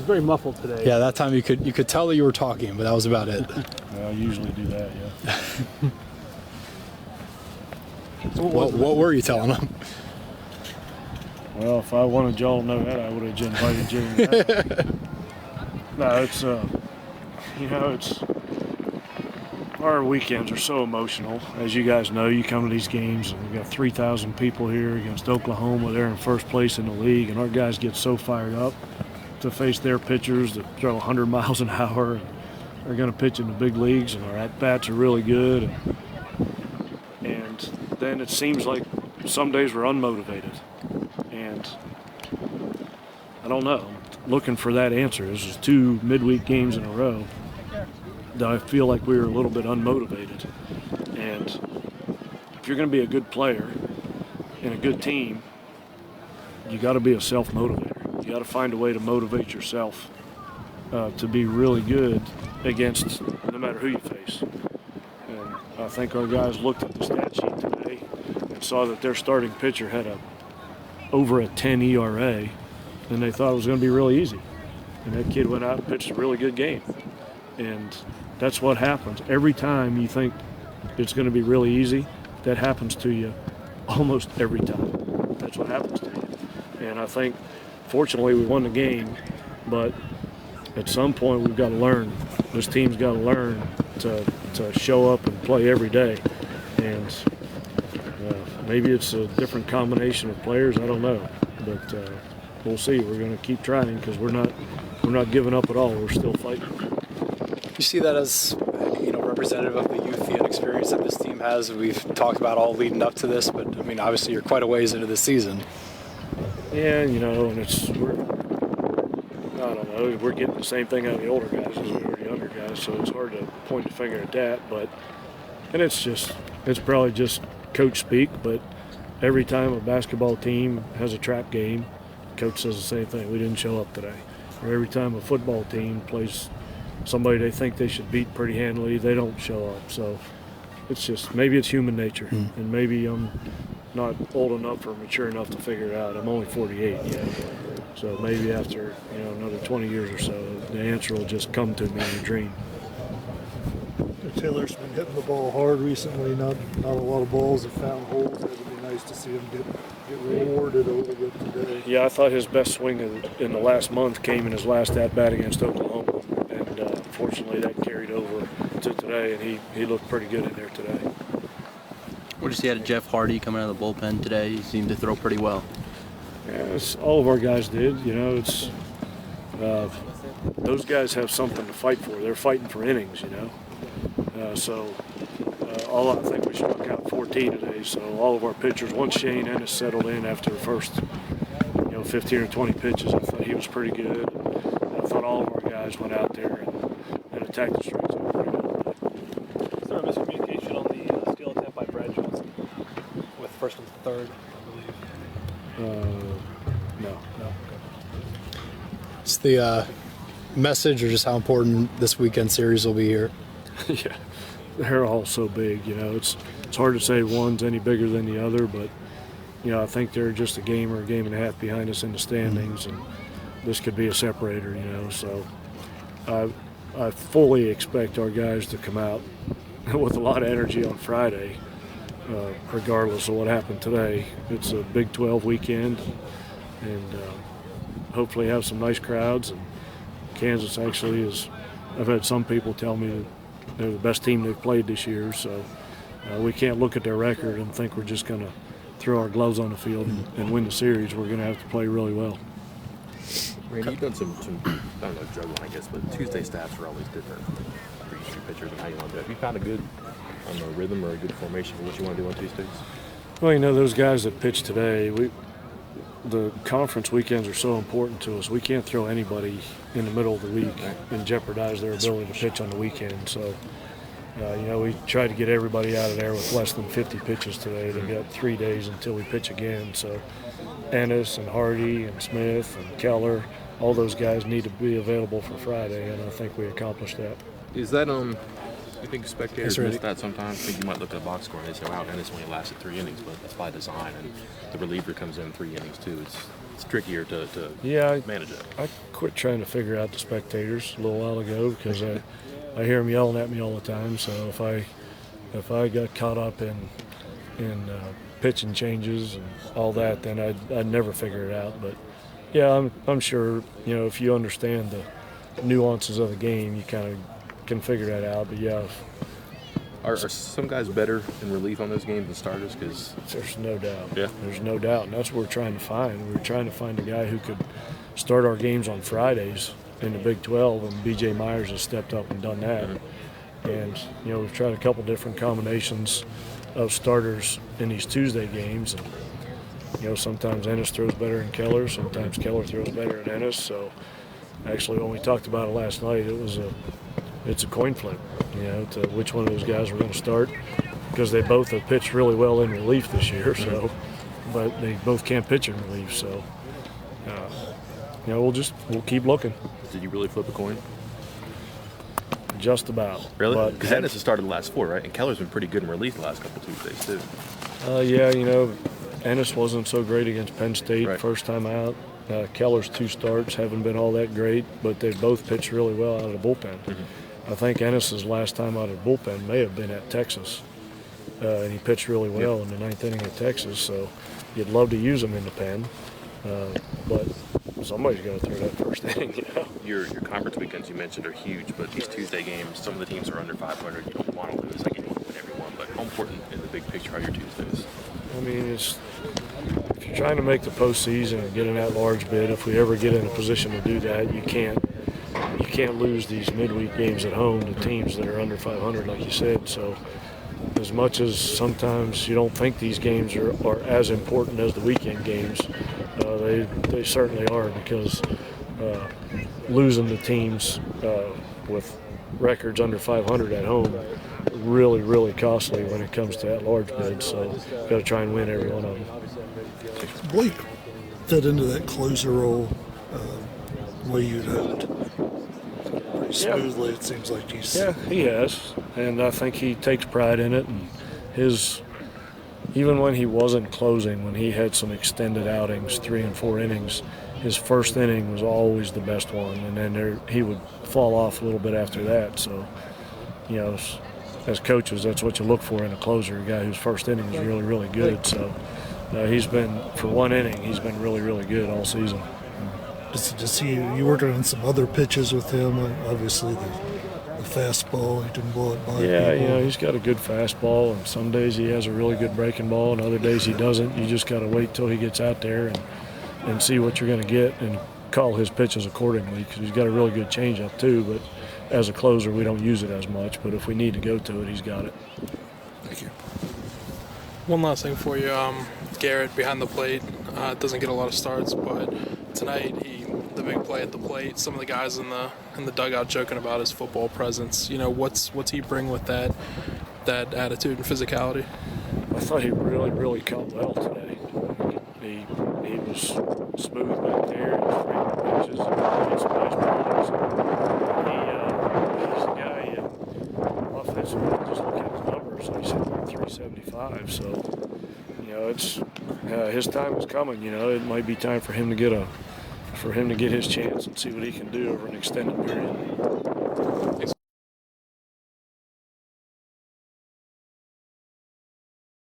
very muffled today. Yeah, that time you could tell that you were talking, but that was about it. I usually do that, yeah. So what were you telling them? Well, if I wanted y'all to know that, I would have invited Jimmy. No, it's it's our weekends are so emotional. As you guys know, you come to these games and we got 3,000 people here against Oklahoma. They're in first place in the league, and our guys get so fired up to face their pitchers that throw 100 miles an hour and are going to pitch in the big leagues, and our at-bats are really good. And then it seems like some days we're unmotivated. And I don't know. I'm looking for that answer. This is 2 midweek games in a row that I feel like we were a little bit unmotivated. And if you're going to be a good player and a good team, you got to be a self-motivator. You got to find a way to motivate yourself to be really good against no matter who you face. And I think our guys looked at the stat sheet today and saw that their starting pitcher had over a 10 ERA, and they thought it was going to be really easy. And that kid went out and pitched a really good game. And that's what happens. Every time you think it's going to be really easy, that happens to you almost every time. That's what happens to you. And I think, fortunately, we won the game, but at some point we've got to learn. This team's got to learn to show up and play every day. And maybe it's a different combination of players. I don't know, but we'll see. We're going to keep trying because we're not giving up at all. We're still fighting. You see that as representative of the youth and experience that this team has. We've talked about all leading up to this, but I mean, obviously you're quite a ways into the season. Yeah, and I don't know. We're getting the same thing out of the older guys as we are the younger guys, so it's hard to point the finger at that. And it's probably just coach speak, but every time a basketball team has a trap game, coach says the same thing. We didn't show up today. Or every time a football team plays somebody they think they should beat pretty handily, they don't show up. So it's just, maybe it's human nature, and maybe I'm not old enough or mature enough to figure it out. I'm only 48 yet. So maybe after another 20 years or so, the answer will just come to me in a dream. Taylor's been hitting the ball hard recently. Not a lot of balls have found holes. It would be nice to see him get rewarded a little bit today. Yeah, I thought his best swing in the last month came in his last at-bat against Oklahoma. And unfortunately that carried over to today, and he looked pretty good in there today. What did you see out of Jeff Hardy coming out of the bullpen today? He seemed to throw pretty well. Yeah, all of our guys did. It's those guys have something to fight for. They're fighting for innings, I think we struck out 14 today. So all of our pitchers, once Shane Ennis settled in after the first 15 or 20 pitches, I thought he was pretty good. I thought all of our guys went out there and attacked the strikes out pretty well. Is there a miscommunication on the steal attempt by Brad Johnson with first and third, I believe? No. It's the message, or just how important this weekend series will be here. Yeah, they're all so big. It's hard to say one's any bigger than the other, but I think they're just a game or a game and a half behind us in the standings, and this could be a separator. So I fully expect our guys to come out with a lot of energy on Friday, regardless of what happened today. It's a Big 12 weekend, and hopefully have some nice crowds. And Kansas actually is. I've had some people tell me that they're the best team they've played this year, so we can't look at their record and think we're just going to throw our gloves on the field and win the series. We're going to have to play really well. Randy, you've done some I don't know, juggling, I guess, but Tuesday stats are always different for each two pitchers and how you want to do it. Have you found a good rhythm or a good formation for what you want to do on Tuesdays? Well, those guys that pitched today, the conference weekends are so important to us. We can't throw anybody in the middle of the week and jeopardize their ability to pitch on the weekend. So, we tried to get everybody out of there with less than 50 pitches today. They got 3 days until we pitch again. So, Ennis and Hardy and Smith and Keller, all those guys need to be available for Friday, and I think we accomplished that. Is that you think spectators miss that sometimes? I think you might look at a box score and they say, wow, Ennis only lasted 3 innings, but that's by design, and the reliever comes in 3 innings too. it's trickier to Yeah, manage it. I quit trying to figure out the spectators a little while ago because I hear them yelling at me all the time. So if I got caught up in pitching changes and all that, then I'd never figure it out. But yeah, I'm sure, you know, if you understand the nuances of the game, you kind of can figure that out. But yeah, Are some guys better in relief on those games than starters? Because there's no doubt. Yeah. There's no doubt, and that's what we're trying to find. We're trying to find a guy who could start our games on Fridays in the Big 12, and B.J. Myers has stepped up and done that. And, you know, we've tried a couple different combinations of starters in these Tuesday games. And, you know, sometimes Ennis throws better than Keller, sometimes Keller throws better than Ennis. So, actually, when we talked about it last night, it's a coin flip, you know, to which one of those guys we're going to start, because they both have pitched really well in relief this year. So, but they both can't pitch in relief. So, you know, we'll keep looking. did you really flip a coin? Just about. Really? Because Ennis has started the last 4, right? And Keller's been pretty good in relief the last couple Tuesdays too. Yeah, you know, Ennis wasn't so great against Penn State Right. first time out. Keller's 2 starts haven't been all that great, but they've both pitched really well out of the bullpen. I think Ennis's last time out of the bullpen may have been at Texas, and he pitched really well in the 9th inning at Texas. So you'd love to use him in the pen, but somebody's got to throw that first inning. You know. Your conference weekends you mentioned are huge, but these Tuesday games, some of the teams are under 500. You don't want to lose. Like, you want to win every one. But how important in the big picture are your Tuesdays? I mean, if you're trying to make the postseason and get an at-large bid, if we ever get in a position to do that, you can't lose these midweek games at home to teams that are under 500, like you said. So as much as sometimes you don't think these games are as important as the weekend games, they certainly are, because losing to teams with records under 500 at home really, really costly when it comes to at-large bids. So got to try and win every one of them. Blake fit into that closer role the way you'd hoped. Pretty smoothly, it seems like he's. Yeah, he has, and I think he takes pride in it. And even when he wasn't closing, when he had some extended outings, 3 and 4 innings, his first inning was always the best one, and then he would fall off a little bit after that. So, you know, as coaches, that's what you look for in a closer, a guy whose first inning is really, really good. So he's been, for 1 inning, he's been really, really good all season. You working on some other pitches with him? Obviously, the fastball, he didn't blow it by. Yeah, people. you know, he's got a good fastball, and some days he has a really good breaking ball, and other days he doesn't. You just got to wait till he gets out there and see what you're going to get and call his pitches accordingly, because he's got a really good changeup too. But as a closer, we don't use it as much. But if we need to go to it, he's got it. Thank you. One last thing for you, Garrett behind the plate doesn't get a lot of starts, but tonight the big play at the plate. Some of the guys in the dugout joking about his football presence. You know, what's he bring with that attitude and physicality? I thought he really, really caught well today. He was smooth back there. He was free pitches and made some nice plays. He's a guy offensively. Just look at his numbers. He's hitting like 375. So, you know, it's his time is coming. You know, it might be time for him to get his chance and see what he can do over an extended period.